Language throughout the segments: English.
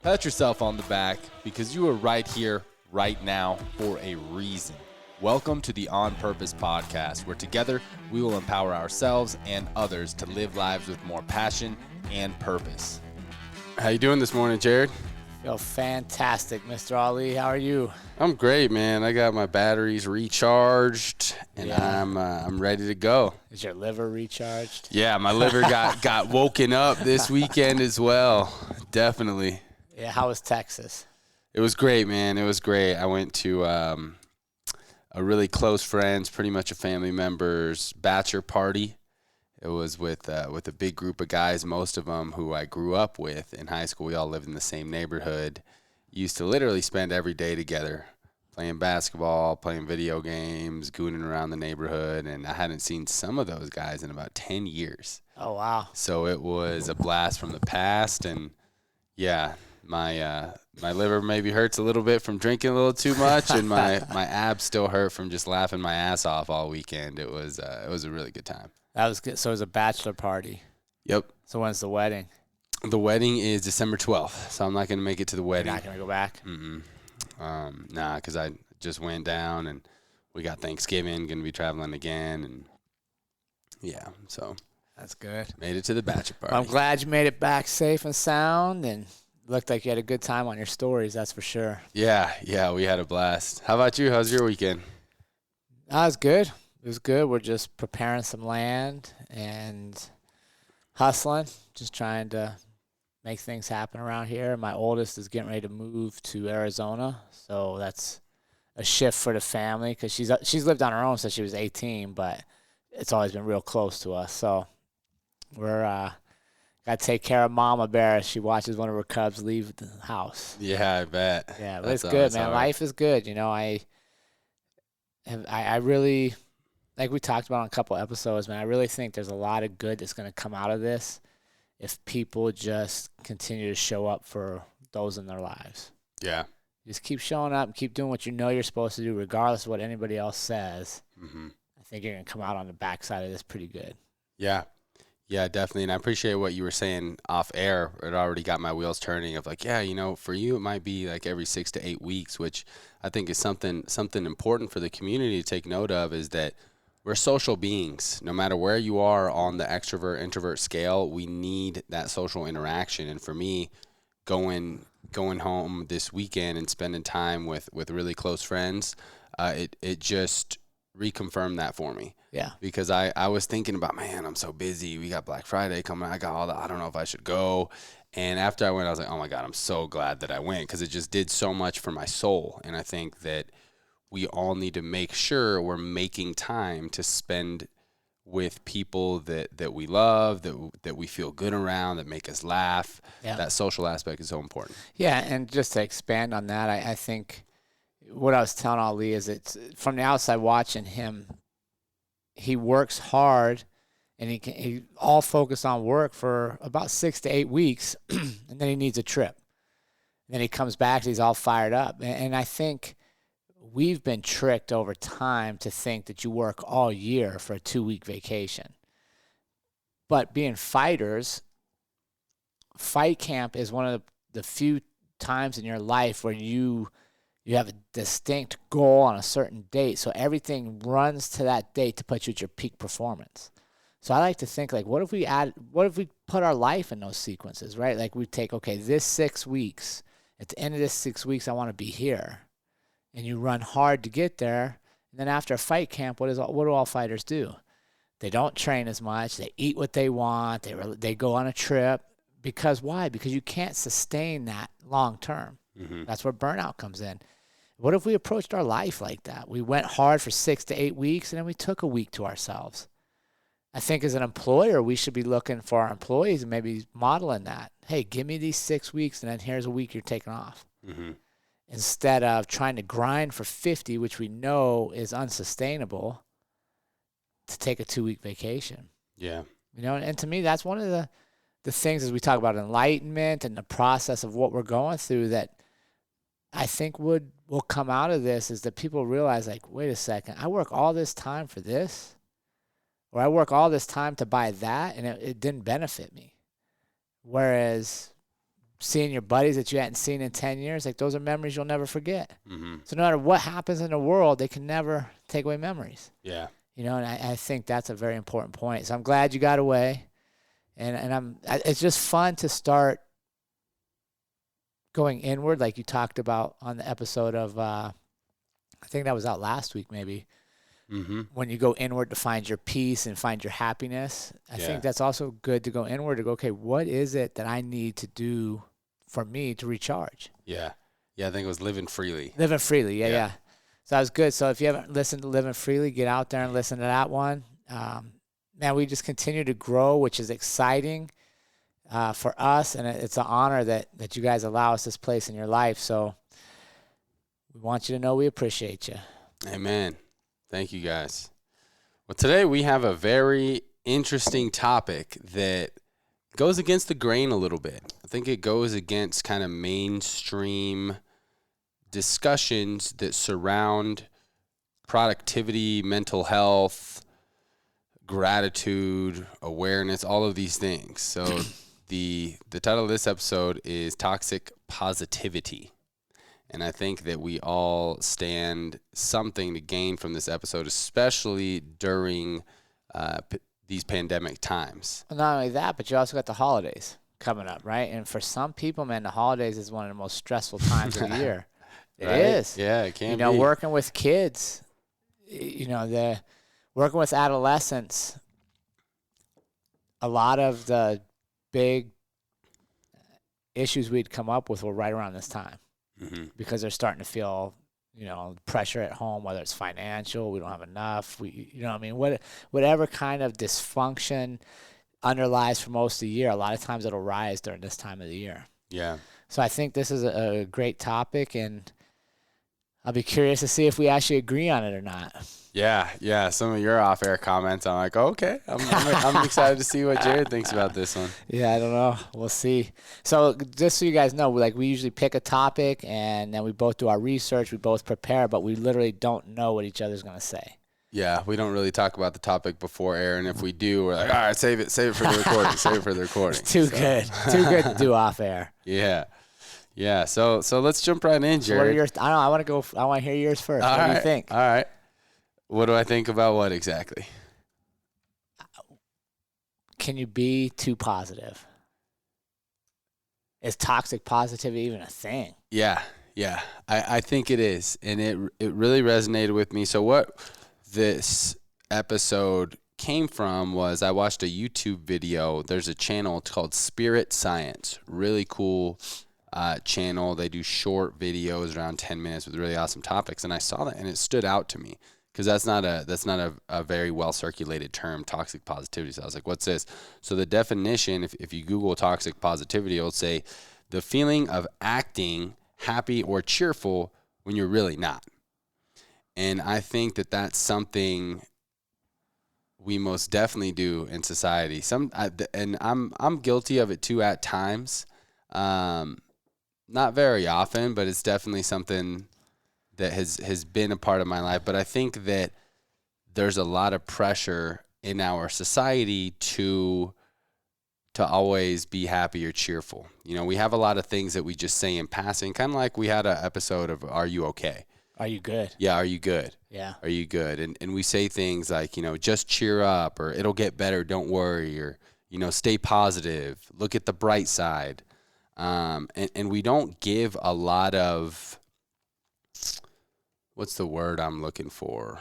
Pat yourself on the back because you are right here, right now, for a reason. Welcome to the On Purpose podcast, where together we will empower ourselves and others to live lives with more passion and purpose. How you doing this morning, Jared? Yo, fantastic, Mr. Ali. How are you? I'm great, man. I got my batteries recharged, and I'm ready to go. Is your liver recharged? Yeah, my liver got woken up this weekend as well. Definitely. Yeah, how was Texas? It was great, man. It was great. I went to a really close friend's, pretty much a family member's bachelor party. It was with a big group of guys, most of them who I grew up with in high school. We all lived in the same neighborhood. Used to literally spend every day together, playing basketball, playing video games, gooning around the neighborhood. And I hadn't seen some of those guys in about 10 years. Oh, wow. So it was a blast from the past. And, yeah, my liver maybe hurts a little bit from drinking a little too much, and my abs still hurt from just laughing my ass off all weekend. It was a really good time. That was good. So it was a bachelor party. Yep. So when's the wedding? The wedding is December 12th, so I'm not going to make it to the wedding. You're not going to go back? Nah, because I just went down, and we got Thanksgiving, going to be traveling again, and yeah, so. That's good. Made it to the bachelor party. Well, I'm glad you made it back safe and sound, and looked like you had a good time on your stories, that's for sure. Yeah, we had a blast. How about you? How's your weekend? That was good. It was good. We're just preparing some land and hustling, just trying to make things happen around here. My oldest is getting ready to move to Arizona, so that's a shift for the family because she's lived on her own since she was 18, but it's always been real close to us. So we're got to take care of Mama Bear as she watches one of her cubs leave the house. Yeah, I bet. Yeah, but it's good, man. Life is good. You know, I really, like we talked about on a couple episodes, man, I really think there's a lot of good that's going to come out of this if people just continue to show up for those in their lives. Yeah. Just keep showing up and keep doing what you know you're supposed to do, regardless of what anybody else says. Mm-hmm. I think you're going to come out on the backside of this pretty good. Yeah. Yeah, definitely. And I appreciate what you were saying off air. It already got my wheels turning of like, yeah, you know, for you, it might be like every 6 to 8 weeks, which I think is something important for the community to take note of, is that we're social beings. No matter where you are on the extrovert introvert scale, we need that social interaction. And for me, going home this weekend and spending time with really close friends, it just reconfirmed that for me. Yeah. Because I was thinking about, man, I'm so busy. We got Black Friday coming. I got all that. I don't know if I should go. And after I went, I was like, oh my God, I'm so glad that I went, because it just did so much for my soul. And I think that we all need to make sure we're making time to spend with people that we love, that we feel good around, that make us laugh. Yeah. That social aspect is so important. Yeah, and just to expand on that, I think what I was telling Ali is it's from the outside watching him, he works hard and he all focused on work for about 6 to 8 weeks, and then he needs a trip. And then he comes back and he's all fired up. And I think we've been tricked over time to think that you work all year for a 2-week vacation. But being fighters, fight camp is one of the few times in your life where you have a distinct goal on a certain date. So everything runs to that date to put you at your peak performance. So I like to think, like, what if we put our life in those sequences, right? Like we take, okay, this 6 weeks, at the end of this 6 weeks, I want to be here. And you run hard to get there. And then after a fight camp, what do all fighters do? They don't train as much. They eat what they want. They go on a trip. Because why? Because you can't sustain that long term. Mm-hmm. That's where burnout comes in. What if we approached our life like that? We went hard for 6 to 8 weeks, and then we took a week to ourselves. I think as an employer, we should be looking for our employees and maybe modeling that. Hey, give me these 6 weeks, and then here's a week you're taking off. Mm-hmm. Instead of trying to grind for 50, which we know is unsustainable, to take a 2-week vacation. Yeah. You know, and to me, that's one of the things as we talk about enlightenment and the process of what we're going through that I think will come out of this is that people realize, like, wait a second, I work all this time for this, or I work all this time to buy that, and it didn't benefit me. Whereas seeing your buddies that you hadn't seen in 10 years, like those are memories you'll never forget. Mm-hmm. So no matter what happens in the world, they can never take away memories. Yeah. You know, and I think that's a very important point. So I'm glad you got away. And it's just fun to start going inward, like you talked about on the episode of, I think that was out last week maybe, Mm-hmm. when you go inward to find your peace and find your happiness. I think that's also good to go inward to go, okay, what is it that I need to do for me to recharge? Yeah. Yeah, I think it was Living Freely. Living Freely, Yeah. yeah. So that was good. So if you haven't listened to Living Freely, get out there and listen to that one. Man, we just continue to grow, which is exciting for us, and it's an honor that you guys allow us this place in your life. So we want you to know we appreciate you. Amen. Thank you, guys. Well, today we have a very interesting topic that goes against the grain a little bit. I think it goes against kind of mainstream discussions that surround productivity, mental health, gratitude, awareness, all of these things. So the title of this episode is Toxic Positivity. And I think that we all stand something to gain from this episode, especially during these pandemic times. Well, not only that, but you also got the holidays coming up, right? And for some people, man, the holidays is one of the most stressful times of the year. It Right? is. Yeah, it can You know, be. working with kids, you know, working with adolescents, a lot of the big issues we'd come up with were right around this time. Mm-hmm. Because they're starting to feel, you know, pressure at home, whether it's financial, we don't have enough, you know what I mean? Whatever kind of dysfunction underlies for most of the year, a lot of times it'll rise during this time of the year. Yeah. So I think this is a great topic, and I'll be curious to see if we actually agree on it or not. Yeah. Some of your off-air comments, I'm like, okay, I'm excited to see what Jared thinks about this one. Yeah, I don't know. We'll see. So just so you guys know, like we usually pick a topic, and then we both do our research, we both prepare, but we literally don't know what each other's going to say. Yeah, we don't really talk about the topic before air, and if we do, we're like, all right, save it for the recording, save it for the recording. It's too good to do off air. Yeah. So let's jump right in, So what are Jared. yours? I want to hear yours first. What do you think? All right. What do I think about what exactly? Can you be too positive? Is toxic positivity even a thing? Yeah. I think it is, and it really resonated with me. So what this episode came from was I watched a YouTube video. There's a channel, it's called Spirit Science. Really cool channel. They do short videos around 10 minutes with really awesome topics, and I saw that and it stood out to me because that's not a very well circulated term, toxic positivity. So I was like, what's this? So the definition, if you Google toxic positivity, it'll say the feeling of acting happy or cheerful when you're really not. And I think that that's something we most definitely do in society. And I'm guilty of it too at times. Not very often, but it's definitely something that has been a part of my life. But I think that there's a lot of pressure in our society to always be happy or cheerful. You know, we have a lot of things that we just say in passing, kind of like we had an episode of Are You Okay? Are you good? Yeah, are you good? Yeah. Are you good? And we say things like, you know, just cheer up, or it'll get better, don't worry, or, you know, stay positive, look at the bright side. And we don't give a lot of, what's the word I'm looking for?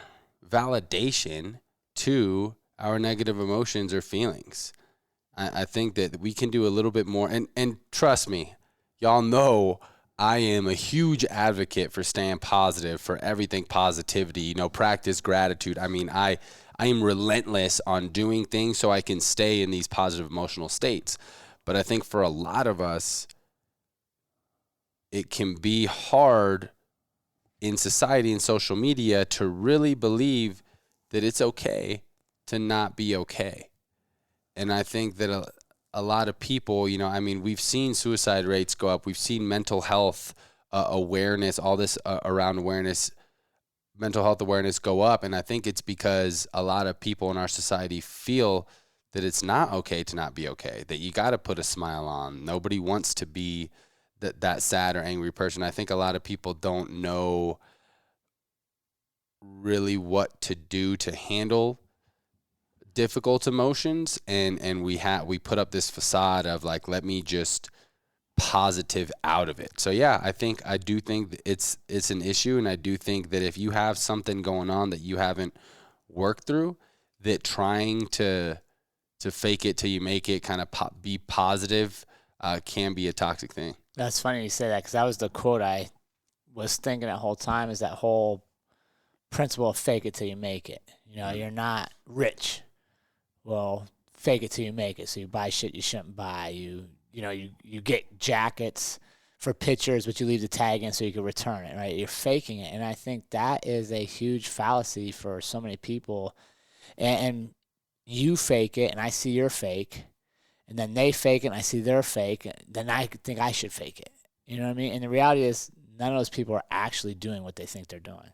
Validation to our negative emotions or feelings. I think that we can do a little bit more. And trust me, y'all know I am a huge advocate for staying positive, for everything positivity, you know, practice gratitude. I mean, I am relentless on doing things so I can stay in these positive emotional states. But I think for a lot of us, it can be hard in society and social media to really believe that it's okay to not be okay. And I think that a lot of people, you know, I mean, we've seen suicide rates go up. We've seen mental health awareness, all this around awareness, mental health awareness go up. And I think it's because a lot of people in our society feel that it's not okay to not be okay, that you got to put a smile on. Nobody wants to be that sad or angry person. I think a lot of people don't know really what to do to handle difficult emotions, and we put up this facade of like, let me just positive out of it. So yeah, I do think it's an issue, and I do think that if you have something going on that you haven't worked through, that trying to fake it till you make it, kind of be positive, can be a toxic thing. That's funny you say that, because that was the quote I was thinking that whole time, is that whole principle of fake it till you make it. You know, you're not rich. Well, fake it till you make it. So you buy shit you shouldn't buy. You get jackets for pictures, but you leave the tag in so you can return it, right? You're faking it. And I think that is a huge fallacy for so many people. And you fake it, and I see your fake. And then they fake it, and I see their fake. Then I think I should fake it. You know what I mean? And the reality is, none of those people are actually doing what they think they're doing.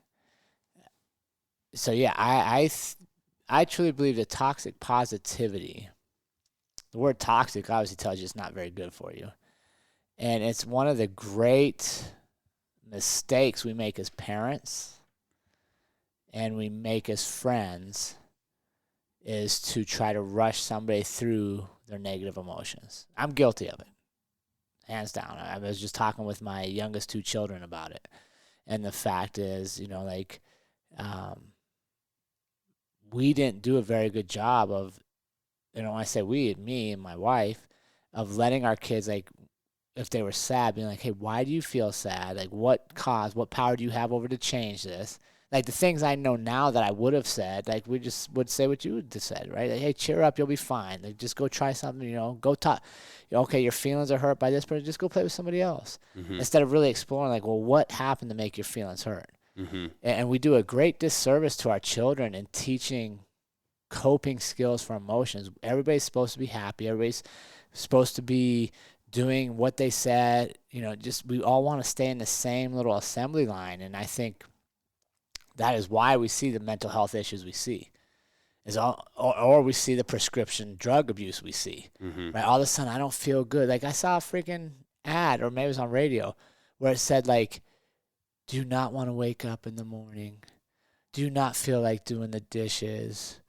So yeah, I truly believe that toxic positivity, the word toxic obviously tells you it's not very good for you. And it's one of the great mistakes we make as parents and we make as friends, is to try to rush somebody through their negative emotions. I'm guilty of it, hands down. I was just talking with my youngest 2 children about it. And the fact is, we didn't do a very good job of, when I say we, me and my wife, of letting our kids, like, if they were sad, being like, hey, why do you feel sad? Like, what power do you have over to change this? Like, the things I know now that I would have said, like, we just would say what you would have said, right? Like, hey, cheer up, you'll be fine. Like, just go try something, go talk. Okay, your feelings are hurt by this person, just go play with somebody else. Mm-hmm. Instead of really exploring, like, well, what happened to make your feelings hurt? Mm-hmm. And we do a great disservice to our children in teaching coping skills for emotions. Everybody's supposed to be happy. Everybody's supposed to be doing what they said. We all want to stay in the same little assembly line. And I think that is why we see the mental health issues we see, or we see the prescription drug abuse we see. Mm-hmm. Right? All of a sudden, I don't feel good. Like, I saw a freaking ad, or maybe it was on radio, where it said, like, do you not want to wake up in the morning? Do you not feel like doing the dishes?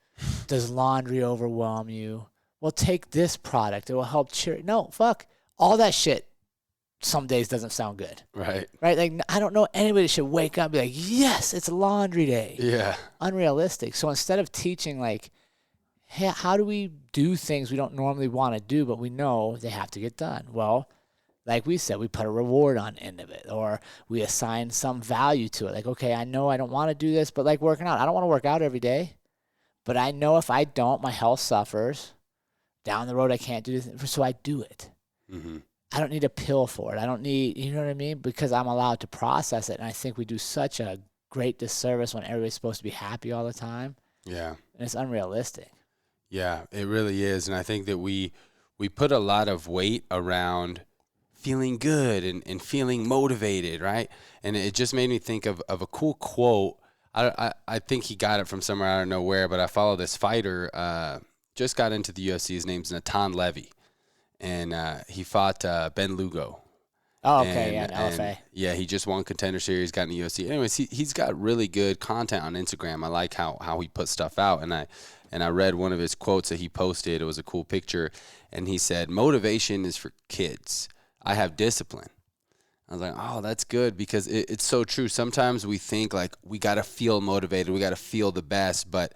Does laundry overwhelm you? Well, take this product. It will help cheer. No, fuck. All that shit some days doesn't sound good. Right. Right? Like, I don't know anybody should wake up and be like, yes, it's laundry day. Yeah. Unrealistic. So instead of teaching, like, hey, how do we do things we don't normally want to do, but we know they have to get done? Well, like we said, we put a reward on the end of it, or we assign some value to it. Like, okay, I know I don't want to do this, but like working out, I don't want to work out every day, but I know if I don't, my health suffers. Down the road, I can't do this, so I do it. Mm-hmm. I don't need a pill for it. I don't need, you know what I mean? Because I'm allowed to process it. And I think we do such a great disservice when everybody's supposed to be happy all the time. Yeah. And it's unrealistic. Yeah, it really is. And I think that we put a lot of weight around feeling good and feeling motivated, right? And it just made me think of a cool quote. I think he got it from somewhere, I don't know where, but I follow this fighter, just got into the UFC. His name's Natan Levy. And he fought Ben Lugo. Oh, okay, and LFA. Yeah, he just won Contender Series, got in the UFC. Anyways, he's got really good content on Instagram. I like how he puts stuff out. And I read one of his quotes that he posted. It was a cool picture. And he said, motivation is for kids. I have discipline. I was like, oh, that's good, because it's so true. Sometimes we think like we got to feel motivated. We got to feel the best. But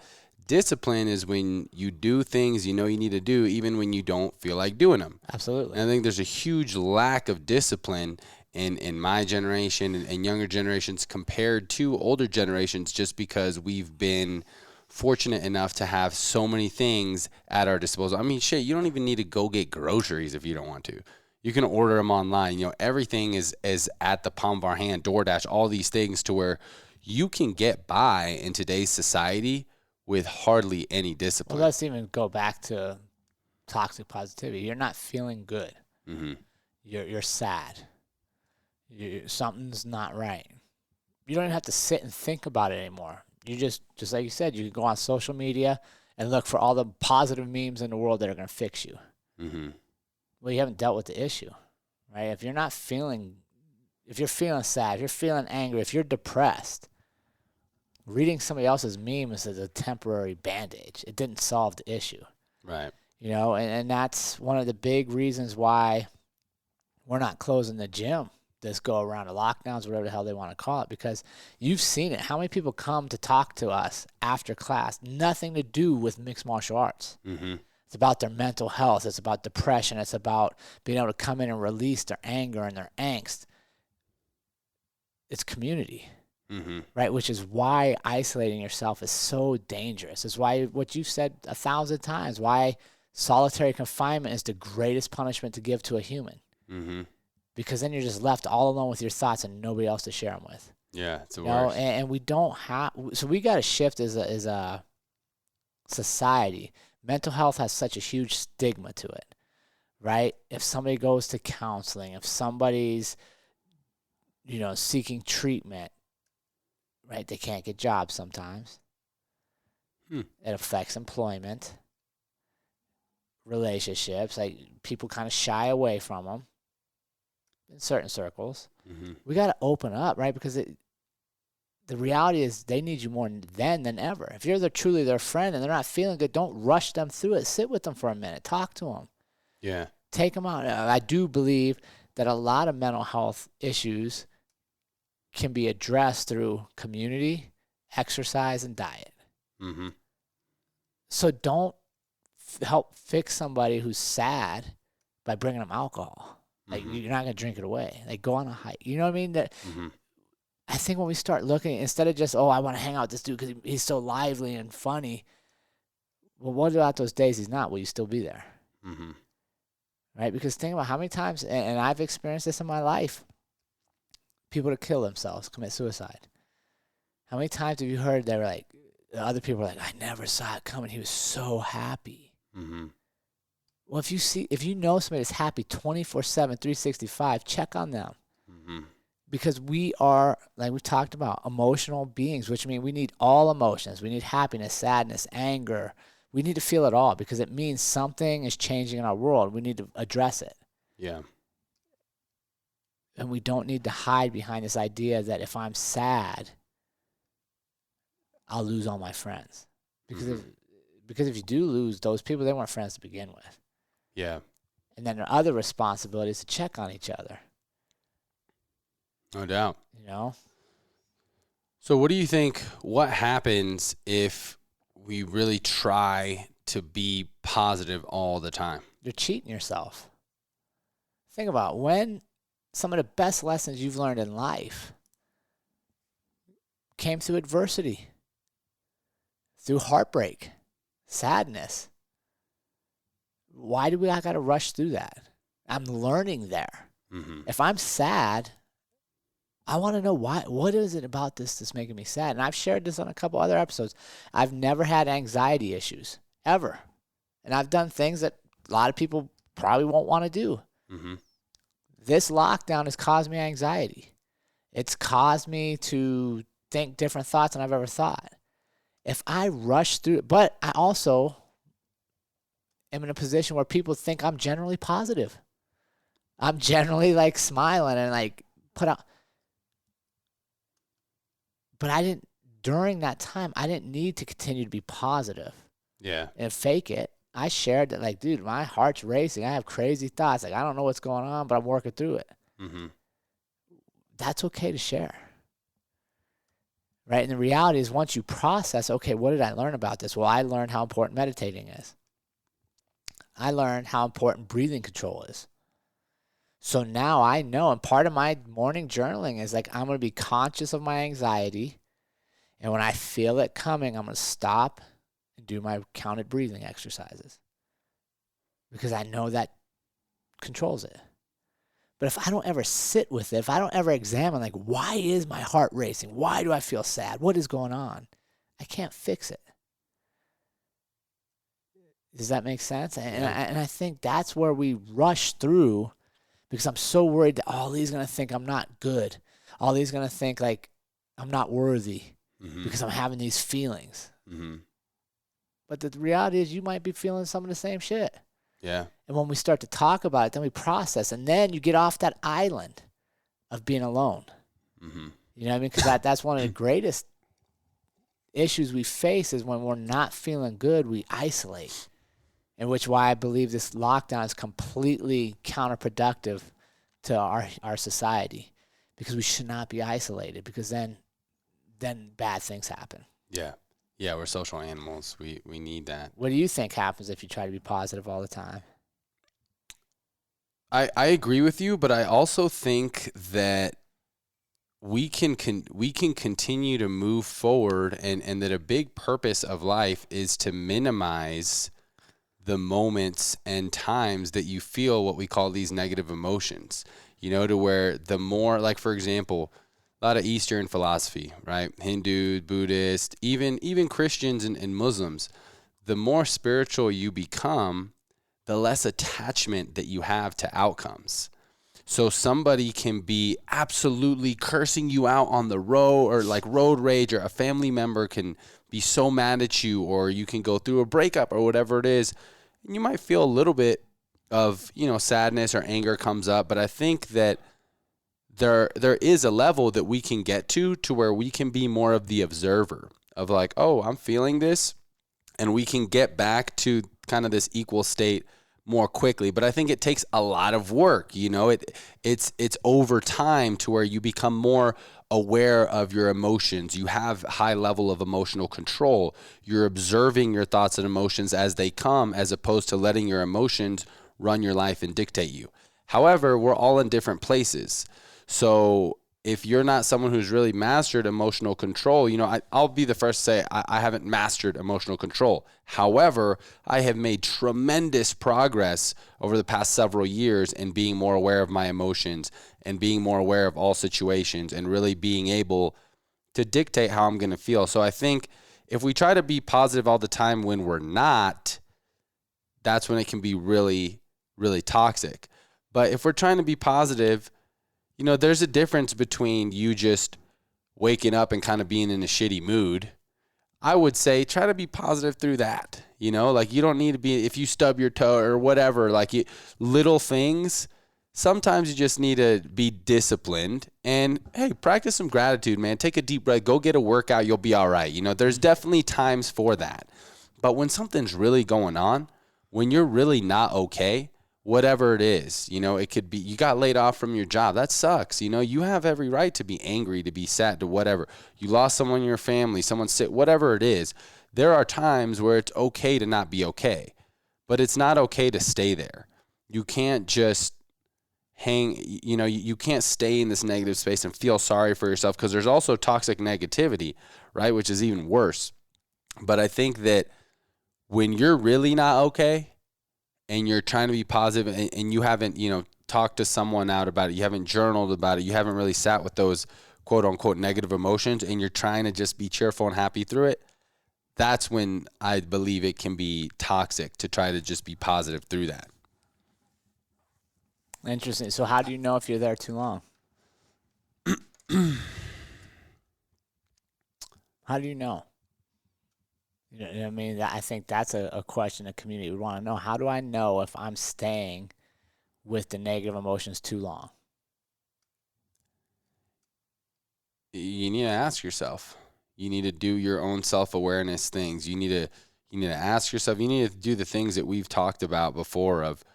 discipline is when you do things you know you need to do even when you don't feel like doing them. Absolutely. And I think there's a huge lack of discipline in my generation and younger generations compared to older generations, just because we've been fortunate enough to have so many things at our disposal. I mean, shit, you don't even need to go get groceries if you don't want to. You can order them online. Everything is at the palm of our hand, DoorDash, all these things, to where you can get by in today's society with hardly any discipline. Well, let's even go back to toxic positivity. You're not feeling good. Mm-hmm. You're sad. Something's not right. You don't even have to sit and think about it anymore. You just like you said, you can go on social media and look for all the positive memes in the world that are going to fix you. Mm-hmm. Well, you haven't dealt with the issue, right? If you're feeling sad, if you're feeling angry, if you're depressed, reading somebody else's memes is a temporary bandage. It didn't solve the issue. Right. You know, and that's one of the big reasons why we're not closing the gym this go around, the lockdowns, whatever the hell they want to call it, because you've seen it. How many people come to talk to us after class? Nothing to do with mixed martial arts. Mm-hmm. It's about their mental health. It's about depression. It's about being able to come in and release their anger and their angst. It's community, Mm-hmm. right? Which is why isolating yourself is so dangerous. It's why what you've said 1,000 times, why solitary confinement is the greatest punishment to give to a human. Mm-hmm. Because then you're just left all alone with your thoughts and nobody else to share them with. Yeah, it's the You know, worst. and we don't have, so we got to shift as a society. Mental health has such a huge stigma to it, right? If somebody goes to counseling, if somebody's, seeking treatment, right, they can't get jobs sometimes. It affects employment, relationships. Like, people kind of shy away from them in certain circles. Mm-hmm. We got to open up, right? Because the reality is they need you more then than ever. If you're truly their friend and they're not feeling good, don't rush them through it. Sit with them for a minute. Talk to them. Yeah. Take them out. I do believe that a lot of mental health issues can be addressed through community, exercise, and diet. Mm-hmm. So don't help fix somebody who's sad by bringing them alcohol. Like, you're not going to drink it away. Like, go on a hike. You know what I mean? Mm-hmm. I think when we start looking, instead of just, I want to hang out with this dude because he's so lively and funny. Well, what about those days he's not? Will you still be there? Mm-hmm. Right? Because think about how many times, and I've experienced this in my life, people to kill themselves, commit suicide. How many times have you heard they were like, other people were like, I never saw it coming. He was so happy. Mm-hmm. Well, if you know somebody that's happy 24/7, 365, check on them. Mm-hmm. Because we are, like we talked about, emotional beings, which means we need all emotions. We need happiness, sadness, anger. We need to feel it all because it means something is changing in our world. We need to address it. Yeah. And we don't need to hide behind this idea that if I'm sad, I'll lose all my friends. Because if you do lose those people, they weren't friends to begin with. Yeah. And then there are other responsibilities to check on each other. No doubt. You know? So what do you think, what happens if we really try to be positive all the time? You're cheating yourself. Think about when some of the best lessons you've learned in life came through adversity, through heartbreak, sadness. Why do I got to rush through that? I'm learning there. Mm-hmm. If I'm sad, I want to know why. What is it about this that's making me sad? And I've shared this on a couple other episodes. I've never had anxiety issues, ever. And I've done things that a lot of people probably won't want to do. Mm-hmm. This lockdown has caused me anxiety. It's caused me to think different thoughts than I've ever thought. If I rush through it, but I also am in a position where people think I'm generally positive. I'm generally like smiling and like put out. But during that time, I didn't need to continue to be positive Yeah. and fake it. I shared that, like, dude, my heart's racing. I have crazy thoughts. Like, I don't know what's going on, but I'm working through it. Mm-hmm. That's okay to share. Right? And the reality is once you process, okay, what did I learn about this? Well, I learned how important meditating is. I learned how important breathing control is. So now I know, and part of my morning journaling is like I'm going to be conscious of my anxiety. And when I feel it coming, I'm going to stop and do my counted breathing exercises. Because I know that controls it. But if I don't ever sit with it, if I don't ever examine, like, why is my heart racing? Why do I feel sad? What is going on? I can't fix it. Does that make sense? And I think that's where we rush through because I'm so worried that Ali's going to think I'm not good. Ali's going to think, like, I'm not worthy because I'm having these feelings. Mm-hmm. But the reality is you might be feeling some of the same shit. Yeah. And when we start to talk about it, then we process. And then you get off that island of being alone. Mm-hmm. You know what I mean? Because that's one of the greatest issues we face is when we're not feeling good, we isolate. And which why I believe this lockdown is completely counterproductive to our society, because we should not be isolated, because then bad things happen. Yeah. Yeah, we're social animals. We need that. What do you think happens if you try to be positive all the time? I agree with you, but I also think that we can continue to move forward, and that a big purpose of life is to minimize the moments and times that you feel what we call these negative emotions, you know, to where the more, like, for example, a lot of Eastern philosophy, right? Hindu, Buddhist, even Christians and Muslims, the more spiritual you become, the less attachment that you have to outcomes. So somebody can be absolutely cursing you out on the road, or like road rage, or a family member can be so mad at you, or you can go through a breakup or whatever it is. And you might feel a little bit of, you know, sadness or anger comes up. But I think that there is a level that we can get to where we can be more of the observer of like, oh, I'm feeling this. And we can get back to kind of this equal state more quickly. But I think it takes a lot of work. You know, it's over time to where you become more aware of your emotions. You have high level of emotional control. You're observing your thoughts and emotions as they come, as opposed to letting your emotions run your life and dictate you. However, we're all in different places. So if you're not someone who's really mastered emotional control, you know, I'll be the first to say I haven't mastered emotional control. However, I have made tremendous progress over the past several years in being more aware of my emotions and being more aware of all situations and really being able to dictate how I'm going to feel. So I think if we try to be positive all the time when we're not, that's when it can be really, really toxic. But if we're trying to be positive, you know, there's a difference between you just waking up and kind of being in a shitty mood. I would say try to be positive through that. You know, like you don't need to be, if you stub your toe or whatever, like little things, sometimes you just need to be disciplined and, hey, practice some gratitude, man. Take a deep breath, go get a workout, you'll be all right. You know, there's definitely times for that. But when something's really going on, when you're really not okay, whatever it is, you know, it could be you got laid off from your job. That sucks. You know, you have every right to be angry, to be sad, to whatever. You lost someone in your family, someone sick, whatever it is. There are times where it's okay to not be okay, but it's not okay to stay there. You can't just you know, you can't stay in this negative space and feel sorry for yourself, because there's also toxic negativity, right, which is even worse. But I think that when you're really not okay, and you're trying to be positive, and you haven't, you know, talked to someone out about it, you haven't journaled about it, you haven't really sat with those quote unquote negative emotions, and you're trying to just be cheerful and happy through it, that's when I believe it can be toxic to try to just be positive through that. Interesting. So how do you know if you're there too long? How do you know? You know what I mean? I think that's a question a community would want to know. How do I know if I'm staying with the negative emotions too long? You need to ask yourself. You need to do your own self-awareness things. You need to ask yourself. You need to do the things that we've talked about before, of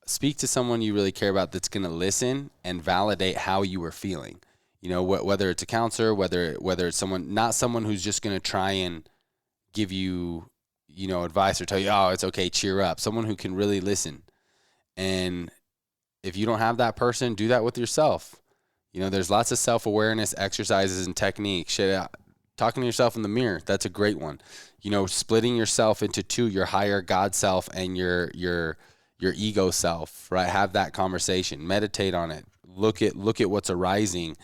speak to someone you really care about that's going to listen and validate how you are feeling. You know, whether it's a counselor, whether it's someone, not someone who's just going to try and give you, you know, advice or tell you, oh, it's okay, cheer up. Someone who can really listen. And if you don't have that person, do that with yourself. You know, there's lots of self-awareness exercises and techniques. Talking to yourself in the mirror, that's a great one. You know, splitting yourself into two, your higher God self and your ego self, right? Have that conversation, meditate on it, look at what's arising,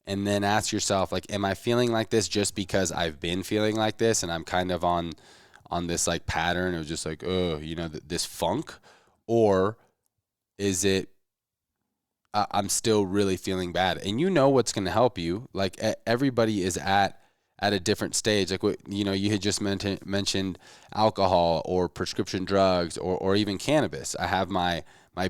and then ask yourself, like, am I feeling like this just because I've been feeling like this and I'm kind of on this like pattern of just like, you know, this funk? Or is it I'm still really feeling bad? And you know what's going to help you. Like, everybody is at at a different stage. Like what, you had just mentioned alcohol or prescription drugs or even cannabis. I have my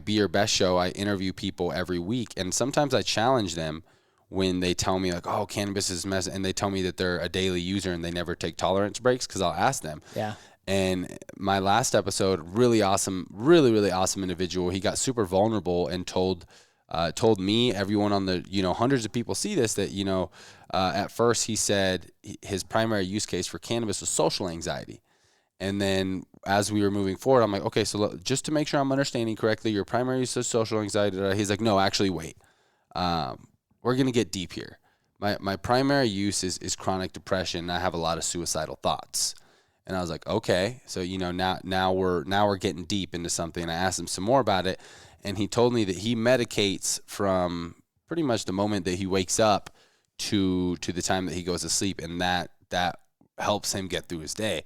Be Your Best show. I interview people every week, and sometimes I challenge them when they tell me like, oh, cannabis is mess, and they tell me that they're a daily user and they never take tolerance breaks, because I'll ask them. Yeah. And my last episode, really awesome, really, really awesome individual. He got super vulnerable and told me, everyone on the, hundreds of people see this, that, at first he said his primary use case for cannabis was social anxiety. And then as we were moving forward, I'm like, okay, so just to make sure I'm understanding correctly, your primary use is social anxiety. He's like, no, actually, wait. We're going to get deep here. My primary use is chronic depression. I have a lot of suicidal thoughts. And I was like, okay, so, now we're getting deep into something. And I asked him some more about it. And he told me that he medicates from pretty much the moment that he wakes up to the time that he goes to sleep. And that helps him get through his day.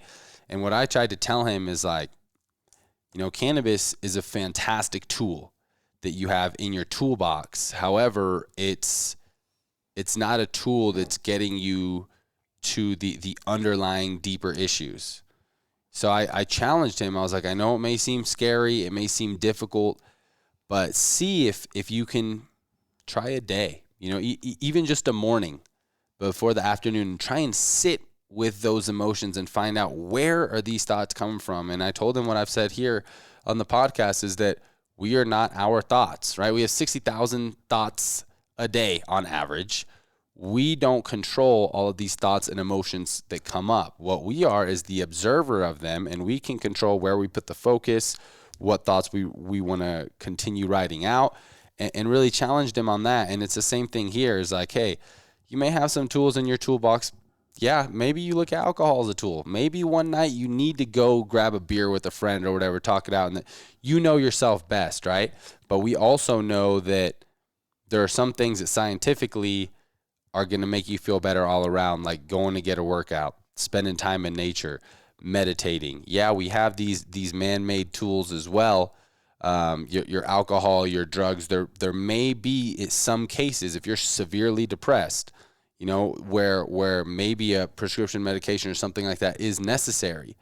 And what I tried to tell him is like, cannabis is a fantastic tool that you have in your toolbox. However, it's not a tool that's getting you to the underlying deeper issues. So I challenged him. I was like, I know it may seem scary, it may seem difficult, but see if you can try a day, even just a morning before the afternoon, and try and sit with those emotions and find out, where are these thoughts coming from? And I told him what I've said here on the podcast is that we are not our thoughts, right? We have 60,000 thoughts a day on average. We don't control all of these thoughts and emotions that come up. What we are is the observer of them, and we can control where we put the focus, what thoughts we want to continue writing out, and really challenge them on that. And it's the same thing here. Is like, hey, you may have some tools in your toolbox. Yeah, maybe you look at alcohol as a tool. Maybe one night you need to go grab a beer with a friend or whatever, talk it out, and you know yourself best, right? But we also know that there are some things that scientifically are going to make you feel better all around, like going to get a workout, spending time in nature, meditating. Yeah, we have these man-made tools as well. Your alcohol, your drugs. There may be, in some cases, if you're severely depressed, where maybe a prescription medication or something like that is necessary.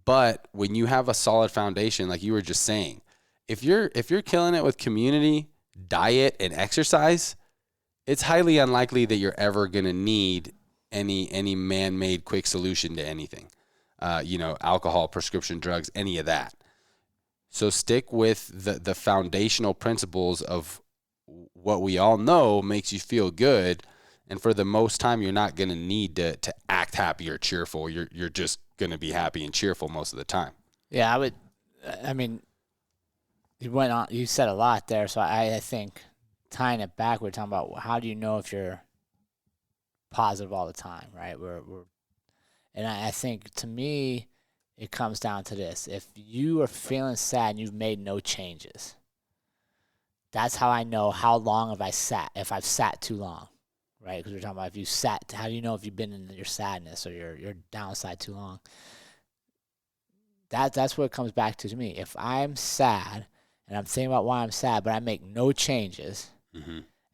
But when you have a solid foundation, like you were just saying, if you're killing it with community, diet, and exercise, it's highly unlikely that you're ever going to need any man-made quick solution to anything. Alcohol, prescription drugs, any of that. So stick with the foundational principles of what we all know makes you feel good. And for the most time, you're not going to need to act happy or cheerful. You're just going to be happy and cheerful most of the time. Yeah, you said a lot there. So I think tying it back, we're talking about how do you know if you're positive all the time, right? And I think, to me, it comes down to this. If you are feeling sad and you've made no changes, that's how I know how long have I sat, if I've sat too long, right? Because we're talking about if you sat, how do you know if you've been in your sadness or your downside too long? That's what it comes back to me. If I'm sad and I'm thinking about why I'm sad, but I make no changes,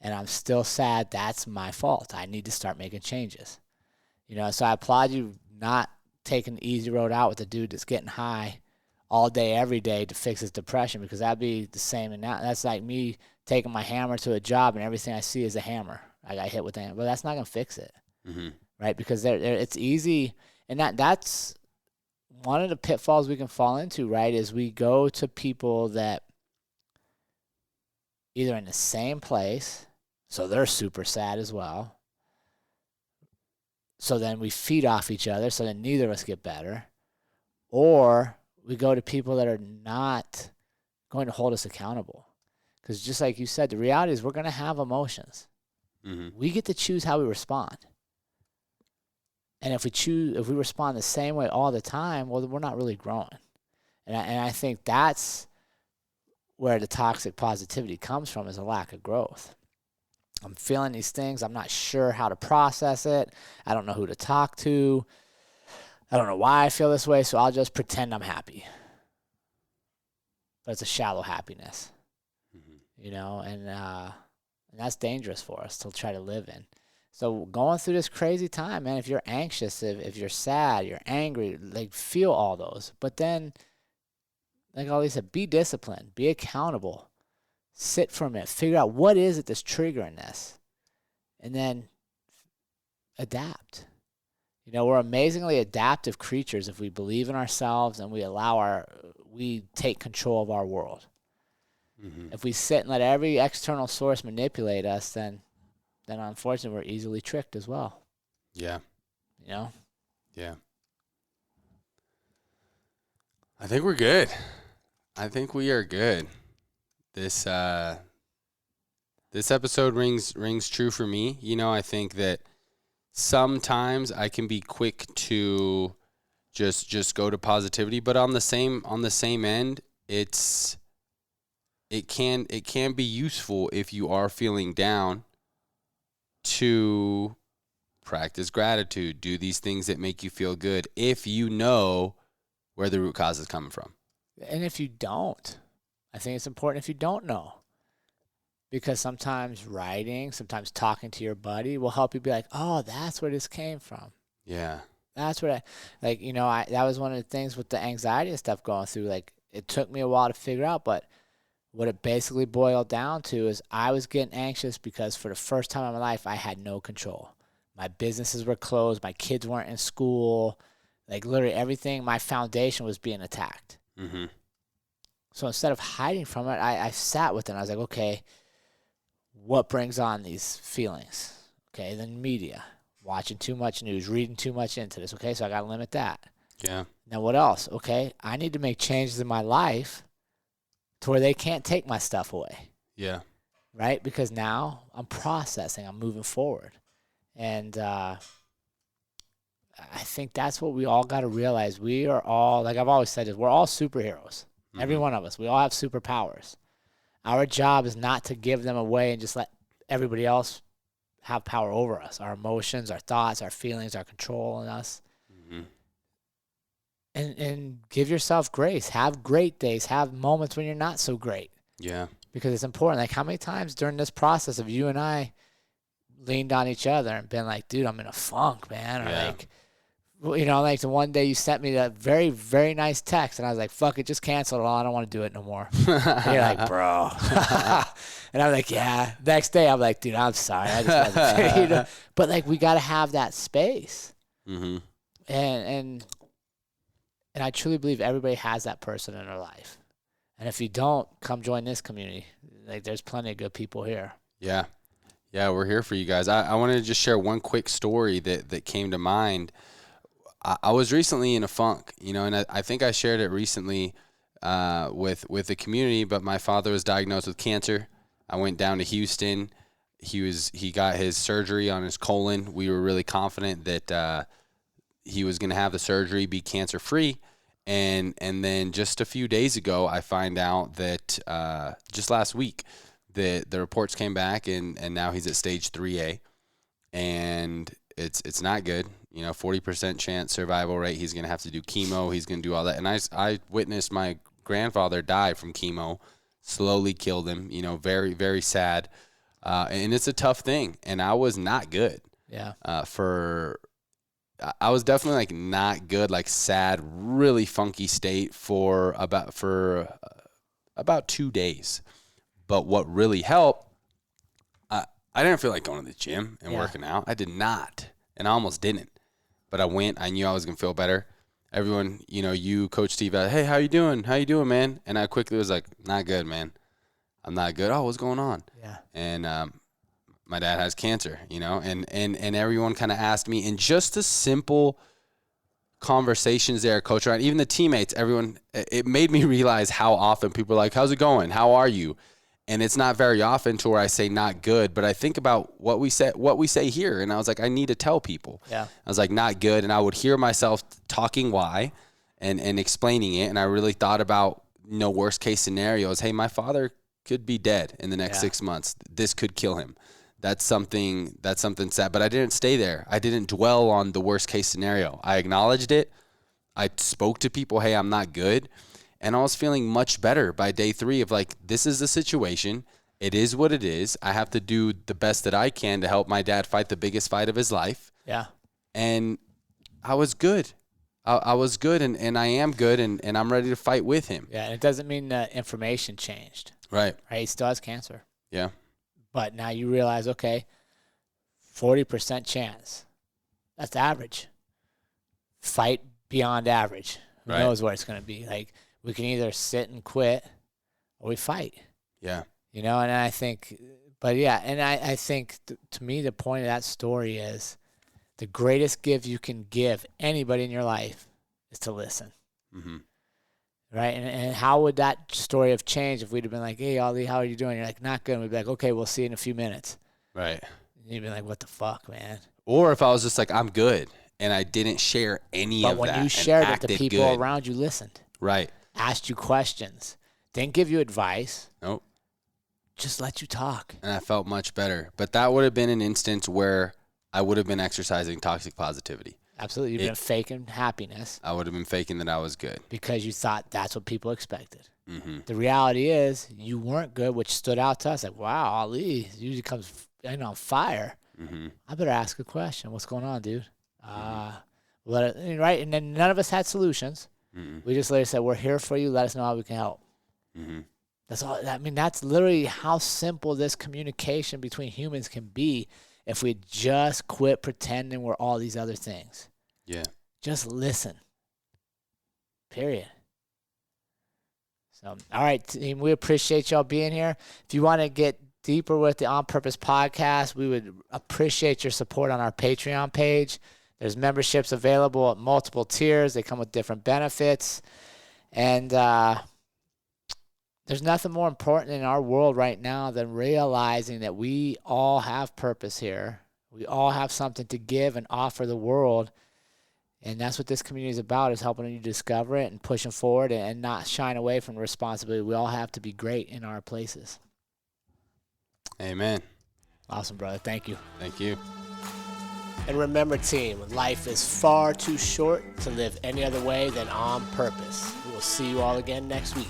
and I'm still sad, that's my fault. I need to start making changes. So I applaud you not taking the easy road out with a dude that's getting high all day, every day to fix his depression, because that'd be the same. And that's like me taking my hammer to a job and everything I see is a hammer. I got hit with a hammer. But that's not going to fix it, right? Because it's easy. And that's one of the pitfalls we can fall into, right, is we go to people that either in the same place, so they're super sad as well. So then we feed off each other, so then neither of us get better. Or we go to people that are not going to hold us accountable. Because just like you said, the reality is we're going to have emotions. We get to choose how we respond. And if we respond the same way all the time, well, then we're not really growing. And I think that's where the toxic positivity comes from, is a lack of growth. I'm feeling these things. I'm not sure how to process it. I don't know who to talk to. I don't know why I feel this way, so I'll just pretend I'm happy. But it's a shallow happiness, and that's dangerous for us to try to live in. So going through this crazy time, man, if you're anxious, if you're sad, you're angry, like feel all those. But then, like Ollie said, be disciplined, be accountable, sit for a minute, figure out what is it that's triggering this, and then adapt. You know, we're amazingly adaptive creatures if we believe in ourselves and we take control of our world. Mm-hmm. If we sit and let every external source manipulate us, then unfortunately we're easily tricked as well. Yeah. You know? Yeah. I think we're good. I think we are good. This episode rings true for me. You know, I think that sometimes I can be quick to just go to positivity, but on the same end, it can be useful if you are feeling down to practice gratitude, do these things that make you feel good if you know where the root cause is coming from. And if you don't, I think it's important if you don't know. Because sometimes writing, sometimes talking to your buddy will help you be like, oh, that's where this came from. Yeah. That's what that was one of the things with the anxiety and stuff going through. Like, it took me a while to figure out, but what it basically boiled down to is I was getting anxious because for the first time in my life, I had no control. My businesses were closed. My kids weren't in school. Like, literally everything, my foundation was being attacked. Mm-hmm. So instead of hiding from it, I sat with it. And I was like, okay, what brings on these feelings? Okay, then media, watching too much news, reading too much into this. Okay, so I got to limit that. Yeah. Now what else? Okay, I need to make changes in my life to where they can't take my stuff away. Yeah. Right? Because now I'm processing, I'm moving forward. And I think that's what we all got to realize. We are all, like I've always said this, we're all superheroes. Mm-hmm. Every one of us. We all have superpowers. Our job is not to give them away and just let everybody else have power over us. Our emotions, our thoughts, our feelings, our control on us. Mm-hmm. And give yourself grace. Have great days. Have moments when you're not so great. Yeah. Because it's important. Like, how many times during this process of you and I leaned on each other and been like, dude, I'm in a funk, man. Or like, you know, like the one day you sent me that very, very nice text and I was like, fuck it, just cancel it all. I don't want to do it no more. And you're like, bro. And I'm like, yeah. Next day I'm like, dude, I'm sorry. I just wasn't, you know? But like, we got to have that space. Mm-hmm. And I truly believe everybody has that person in their life. And if you don't, come join this community. Like, there's plenty of good people here. Yeah. Yeah, we're here for you guys. I wanted to just share one quick story that came to mind. I was recently in a funk, you know, and I think I shared it recently with the community, but my father was diagnosed with cancer. I went down to Houston. He got his surgery on his colon. We were really confident that he was going to have the surgery, be cancer-free. And then just a few days ago, I find out that just last week, the reports came back, and now he's at stage 3A. And it's not good. You know, 40% chance survival rate. He's going to have to do chemo. He's going to do all that. And I witnessed my grandfather die from chemo, slowly killed him, you know, very, very sad. And it's a tough thing. And I was not good. Yeah. I was definitely like not good, like sad, really funky state for about 2 days. But what really helped, I didn't feel like going to the gym and working out. I did not. And I almost didn't. But I went. I knew I was going to feel better. Everyone, you know, you, Coach Steve, hey, how you doing? How you doing, man? And I quickly was like, not good, man. I'm not good. Oh, what's going on? Yeah. And my dad has cancer, you know, and everyone kind of asked me in just the simple conversations there, Coach Ryan, even the teammates, everyone, it made me realize how often people are like, how's it going? How are you? And it's not very often to where I say not good, but I think about what we say here. And I was like, I need to tell people. Yeah. I was like, not good. And I would hear myself talking why and explaining it. And I really thought about, you know, worst case scenarios. Hey, my father could be dead in the next 6 months. This could kill him. That's something sad. But I didn't stay there. I didn't dwell on the worst case scenario. I acknowledged it. I spoke to people, hey, I'm not good. And I was feeling much better by day 3 of like, this is the situation. It is what it is. I have to do the best that I can to help my dad fight the biggest fight of his life. Yeah. And I was good. I was good, and I am good, and I'm ready to fight with him. Yeah, and it doesn't mean the information changed. Right. Right? He still has cancer. Yeah. But now you realize, okay, 40% chance. That's average. Fight beyond average. Who Right. knows what it's going to be? Like, we can either sit and quit or we fight. Yeah. You know, and I think, but yeah, and I think to me, the point of that story is the greatest gift you can give anybody in your life is to listen. Mm-hmm. Right? And how would that story have changed if we'd have been like, hey, Ali, how are you doing? You're like, not good. And we'd be like, okay, we'll see you in a few minutes. Right. And you'd be like, what the fuck, man? Or if I was just like, I'm good, and I didn't share any But of that. when you and shared it, the acted people good. around you listened, Right. asked you questions, didn't give you advice, Nope. just let you talk. And I felt much better. But that would have been an instance where I would have been exercising toxic positivity. Absolutely. You've been faking happiness I would have been faking that I was good. because you thought that's what people expected. Mm-hmm. The reality is you weren't good, which stood out to us. Like, wow, Ali usually comes in on fire. Mm-hmm. I better ask a question. What's going on, dude? Right? And then none of us had solutions. Mm-hmm. We just later said, we're here for you. Let us know how we can help. Mm-hmm. That's all. I mean, that's literally how simple this communication between humans can be if we just quit pretending we're all these other things. Yeah. Just listen. Period. So, all right, team, we appreciate y'all being here. If you want to get deeper with the On Purpose podcast, we would appreciate your support on our Patreon page. There's memberships available at multiple tiers. They come with different benefits. And there's nothing more important in our world right now than realizing that we all have purpose here. We all have something to give and offer the world. And that's what this community is about, is helping you discover it and pushing forward and not shying away from the responsibility. We all have to be great in our places. Amen. Awesome, brother. Thank you. Thank you. And remember, team, life is far too short to live any other way than on purpose. We will see you all again next week.